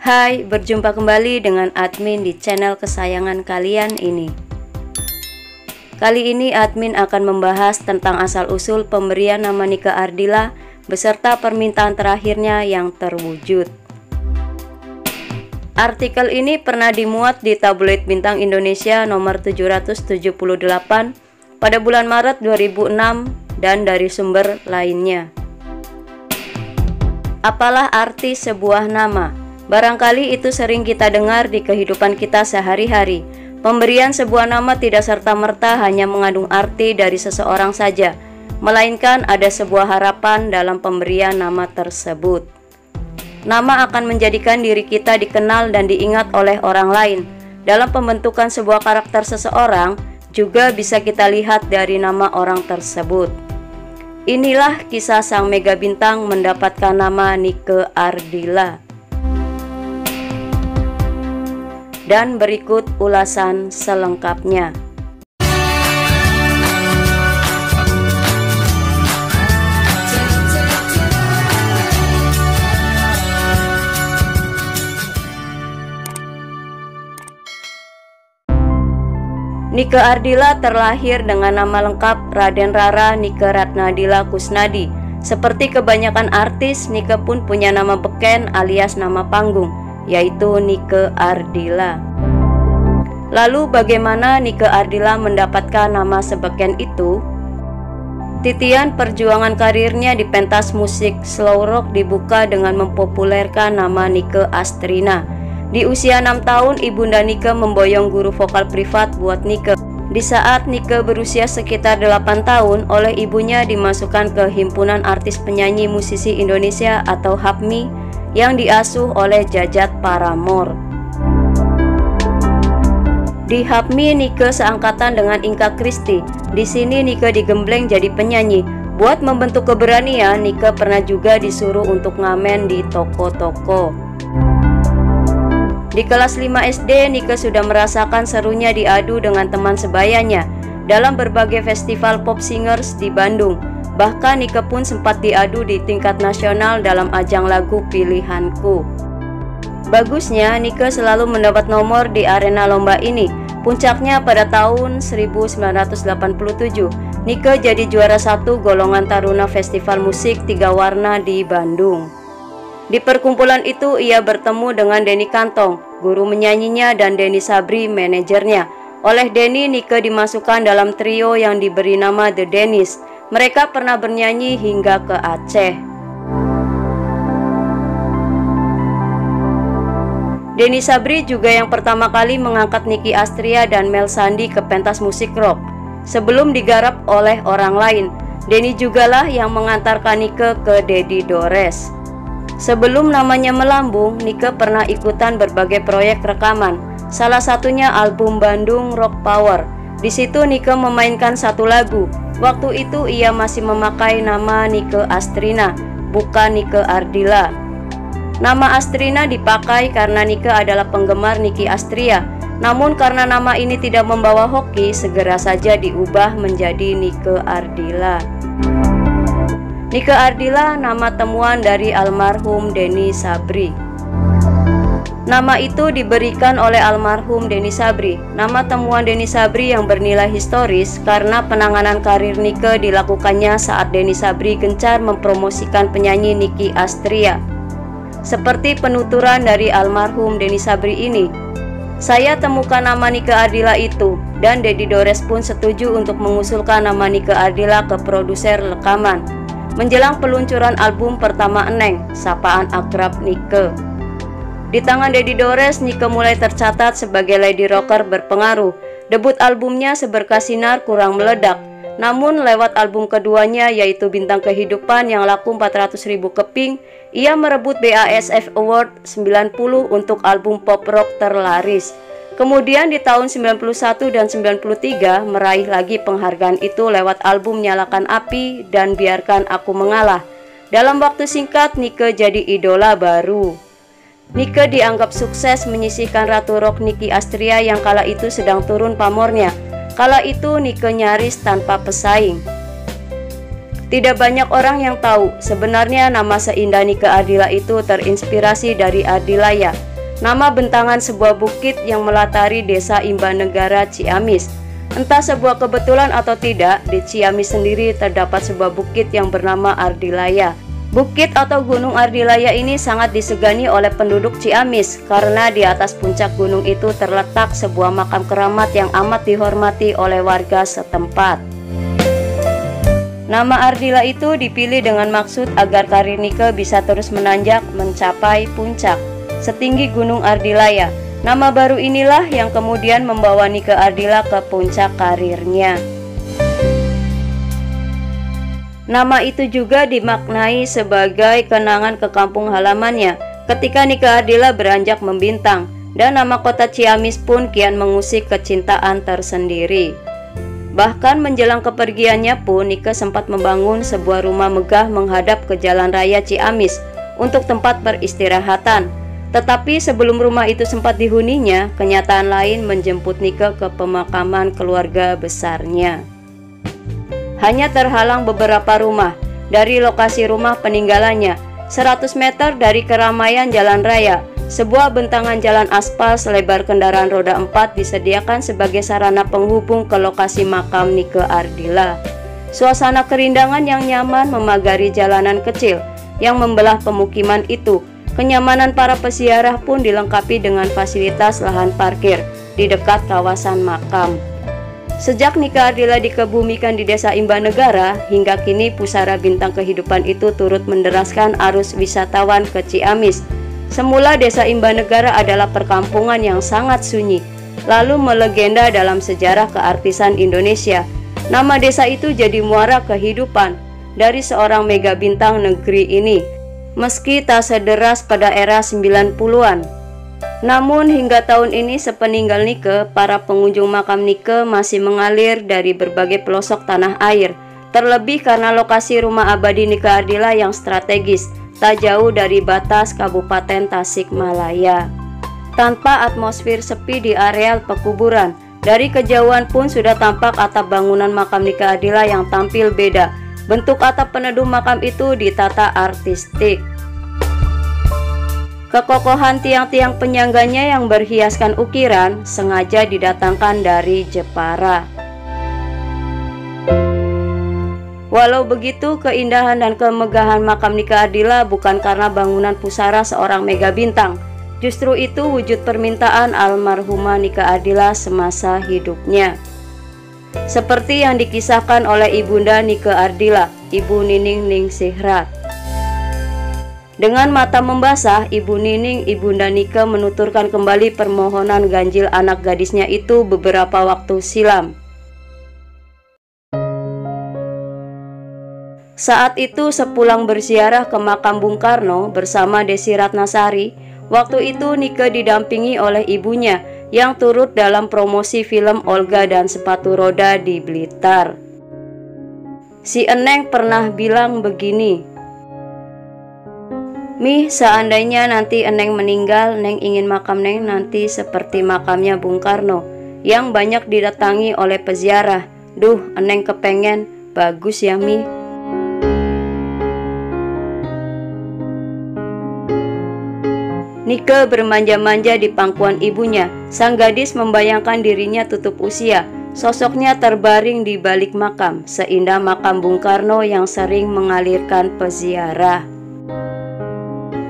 Hai, berjumpa kembali dengan admin di channel kesayangan kalian ini. Kali ini admin akan membahas tentang asal-usul pemberian nama Nike Ardila beserta permintaan terakhirnya yang terwujud. Artikel ini pernah dimuat di tabloid Bintang Indonesia nomor 778 pada bulan Maret 2006 dan dari sumber lainnya. Apalah arti sebuah nama? Barangkali itu sering kita dengar di kehidupan kita sehari-hari. Pemberian sebuah nama tidak serta-merta hanya mengandung arti dari seseorang saja, melainkan ada sebuah harapan dalam pemberian nama tersebut. Nama akan menjadikan diri kita dikenal dan diingat oleh orang lain. Dalam pembentukan sebuah karakter seseorang, juga bisa kita lihat dari nama orang tersebut. Inilah kisah sang mega bintang mendapatkan nama Nike Ardila. Dan berikut ulasan selengkapnya. Nike Ardila terlahir dengan nama lengkap Raden Rara Nike Ratnadila Kusnadi. Seperti kebanyakan artis, Nike pun punya nama beken alias nama panggung, yaitu Nike Ardila. Lalu bagaimana Nike Ardila mendapatkan nama sebeken itu? Titian perjuangan karirnya di pentas musik slow rock dibuka dengan mempopulerkan nama Nike Astrina. Di usia 6 tahun, ibunda Nike memboyong guru vokal privat buat Nike. Di saat Nike berusia sekitar 8 tahun, oleh ibunya dimasukkan ke Himpunan Artis Penyanyi Musisi Indonesia atau HAPMI yang diasuh oleh Jajat Paramore. Di HAPMI, Nike seangkatan dengan Inka Christy. Di sini Nike digembleng jadi penyanyi. Buat membentuk keberanian, Nike pernah juga disuruh untuk ngamen di toko-toko. Di kelas 5 SD, Nike sudah merasakan serunya diadu dengan teman sebayanya dalam berbagai festival pop singers di Bandung. Bahkan Nike pun sempat diadu di tingkat nasional dalam ajang lagu Pilihanku. Bagusnya, Nike selalu mendapat nomor di arena lomba ini. Puncaknya pada tahun 1987, Nike jadi juara 1 golongan taruna festival musik 3 warna di Bandung. Di perkumpulan itu ia bertemu dengan Denny Kantong, guru menyanyinya, dan Denny Sabri, manajernya. Oleh Denny, Nike dimasukkan dalam trio yang diberi nama The Dennis. Mereka pernah bernyanyi hingga ke Aceh. Denny Sabri juga yang pertama kali mengangkat Nicky Astria dan Mel Sandi ke pentas musik rock. Sebelum digarap oleh orang lain, Denny jugalah yang mengantarkan Nike ke Dedi Dores. Sebelum namanya melambung, Nike pernah ikutan berbagai proyek rekaman. Salah satunya album Bandung Rock Power. Di situ Nike memainkan satu lagu. Waktu itu ia masih memakai nama Nike Astrina, bukan Nike Ardila. Nama Astrina dipakai karena Nike adalah penggemar Nicky Astria. Namun karena nama ini tidak membawa hoki, segera saja diubah menjadi Nike Ardila. Nike Ardila nama temuan dari almarhum Denny Sabri. Nama itu diberikan oleh almarhum Denny Sabri. Nama temuan Denny Sabri yang bernilai historis karena penanganan karir Nike dilakukannya saat Denny Sabri gencar mempromosikan penyanyi Nicky Astria. Seperti penuturan dari almarhum Denny Sabri ini, "Saya temukan nama Nike Ardila itu," dan Dedi Dores pun setuju untuk mengusulkan nama Nike Ardila ke produser rekaman. Menjelang peluncuran album pertama Eneng, sapaan akrab Nike. Di tangan Dedi Dores, Nike mulai tercatat sebagai lady rocker berpengaruh. Debut albumnya Seberkas Sinar kurang meledak. Namun lewat album keduanya yaitu Bintang Kehidupan yang laku 400.000 keping, ia merebut BASF Award 90 untuk album pop rock terlaris. Kemudian di tahun 91 dan 93 meraih lagi penghargaan itu lewat album Nyalakan Api dan Biarkan Aku Mengalah. Dalam waktu singkat Nike jadi idola baru. Nike dianggap sukses menyisihkan Ratu Rock Nicky Astria yang kala itu sedang turun pamornya. Kala itu Nike nyaris tanpa pesaing. Tidak banyak orang yang tahu sebenarnya nama seindah Nike Ardila itu terinspirasi dari Ardilaya. nama bentangan sebuah bukit yang melatari desa Imbanegara, Ciamis. Entah sebuah kebetulan atau tidak, di Ciamis sendiri terdapat sebuah bukit yang bernama Ardilaya. Bukit atau Gunung Ardilaya ini sangat disegani oleh penduduk Ciamis karena di atas puncak gunung itu terletak sebuah makam keramat yang amat dihormati oleh warga setempat. Nama Ardila itu dipilih dengan maksud agar karir Nike bisa terus menanjak mencapai puncak setinggi Gunung Ardilaya. Nama baru inilah yang kemudian membawa Nike Ardila ke puncak karirnya. Nama itu juga dimaknai sebagai kenangan ke kampung halamannya ketika Nike Ardila beranjak membintang, dan nama kota Ciamis pun kian mengusik kecintaan tersendiri. Bahkan menjelang kepergiannya pun Nike sempat membangun sebuah rumah megah menghadap ke jalan raya Ciamis untuk tempat peristirahatan. Tetapi sebelum rumah itu sempat dihuninya, kenyataan lain menjemput Nike ke pemakaman keluarga besarnya. Hanya terhalang beberapa rumah dari lokasi rumah peninggalannya. 100 meter dari keramaian jalan raya, sebuah bentangan jalan aspal selebar kendaraan roda 4 disediakan sebagai sarana penghubung ke lokasi makam Nike Ardila. Suasana kerindangan yang nyaman memagari jalanan kecil yang membelah pemukiman itu. Kenyamanan para peziarah pun dilengkapi dengan fasilitas lahan parkir di dekat kawasan makam. Sejak Nike Ardila dikebumikan di desa Imbanegara, hingga kini pusara bintang kehidupan itu turut menderaskan arus wisatawan ke Ciamis. Semula desa Imbanegara adalah perkampungan yang sangat sunyi, lalu melegenda dalam sejarah keartisan Indonesia. Nama desa itu jadi muara kehidupan dari seorang mega bintang negeri ini, meski tak sederas pada era 90-an. Namun hingga tahun ini sepeninggal Nike, para pengunjung makam Nike masih mengalir dari berbagai pelosok tanah air. Terlebih karena lokasi rumah abadi Nike Ardila yang strategis, tak jauh dari batas Kabupaten Tasikmalaya. Tanpa atmosfer sepi di areal pekuburan, dari kejauhan pun sudah tampak atap bangunan makam Nike Ardila yang tampil beda. Bentuk atap peneduh makam itu ditata artistik. Kekokohan tiang-tiang penyangganya yang berhiaskan ukiran sengaja didatangkan dari Jepara. Walau begitu, keindahan dan kemegahan makam Nike Ardila bukan karena bangunan pusara seorang mega bintang. Justru itu wujud permintaan almarhumah Nike Ardila semasa hidupnya. Seperti yang dikisahkan oleh ibunda Nike Ardila, Ibu Nining Ningsihrat. Dengan mata membasah, Ibu Nining, ibunda Nike, menuturkan kembali permohonan ganjil anak gadisnya itu beberapa waktu silam. Saat itu sepulang berziarah ke makam Bung Karno bersama Desi Ratnasari, waktu itu Nike didampingi oleh ibunya yang turut dalam promosi film Olga dan Sepatu Roda di Blitar. Si Eneng pernah bilang begini, "Mi, seandainya nanti Eneng meninggal, Neng ingin makam Neng nanti seperti makamnya Bung Karno yang banyak didatangi oleh peziarah. Duh, Eneng kepengen, bagus ya Mi." Nike bermanja-manja di pangkuan ibunya. Sang gadis membayangkan dirinya tutup usia. Sosoknya terbaring di balik makam, seindah makam Bung Karno yang sering mengalirkan peziarah.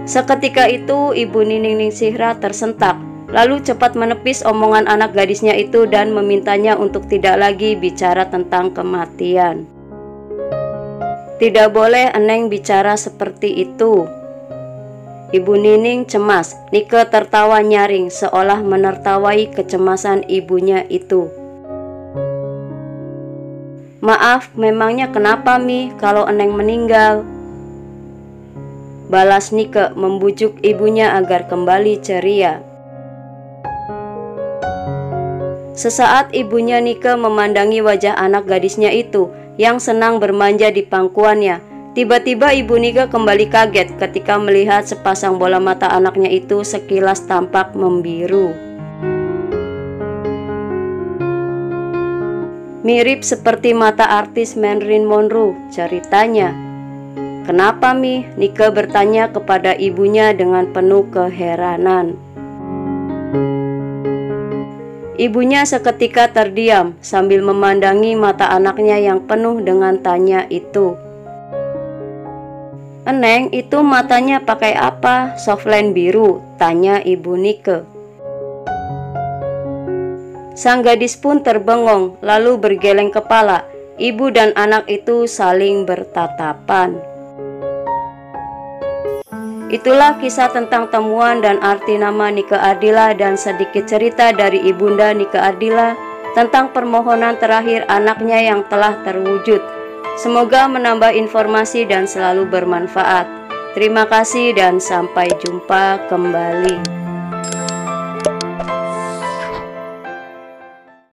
Seketika itu Ibu Nining Ningsihrat tersentak, lalu cepat menepis omongan anak gadisnya itu dan memintanya untuk tidak lagi bicara tentang kematian. "Tidak boleh Eneng bicara seperti itu." Ibu Nining cemas. Nike tertawa nyaring seolah menertawai kecemasan ibunya itu. "Maaf, memangnya kenapa Mi kalau Eneng meninggal?" balas Nike membujuk ibunya agar kembali ceria. Sesaat ibunya Nike memandangi wajah anak gadisnya itu yang senang bermanja di pangkuannya. Tiba-tiba Ibu Nike kembali kaget ketika melihat sepasang bola mata anaknya itu sekilas tampak membiru. "Mirip seperti mata artis Marilyn Monroe," ceritanya. "Kenapa Mi?" Nike bertanya kepada ibunya dengan penuh keheranan. Ibunya seketika terdiam sambil memandangi mata anaknya yang penuh dengan tanya itu. "Eneng, itu matanya pakai apa? Softline biru?" tanya Ibu Nike. Sang gadis pun terbengong lalu bergeleng kepala. Ibu dan anak itu saling bertatapan. Itulah kisah tentang temuan dan arti nama Nike Ardila dan sedikit cerita dari Ibunda Nike Ardila tentang permohonan terakhir anaknya yang telah terwujud. Semoga menambah informasi dan selalu bermanfaat. Terima kasih dan sampai jumpa kembali.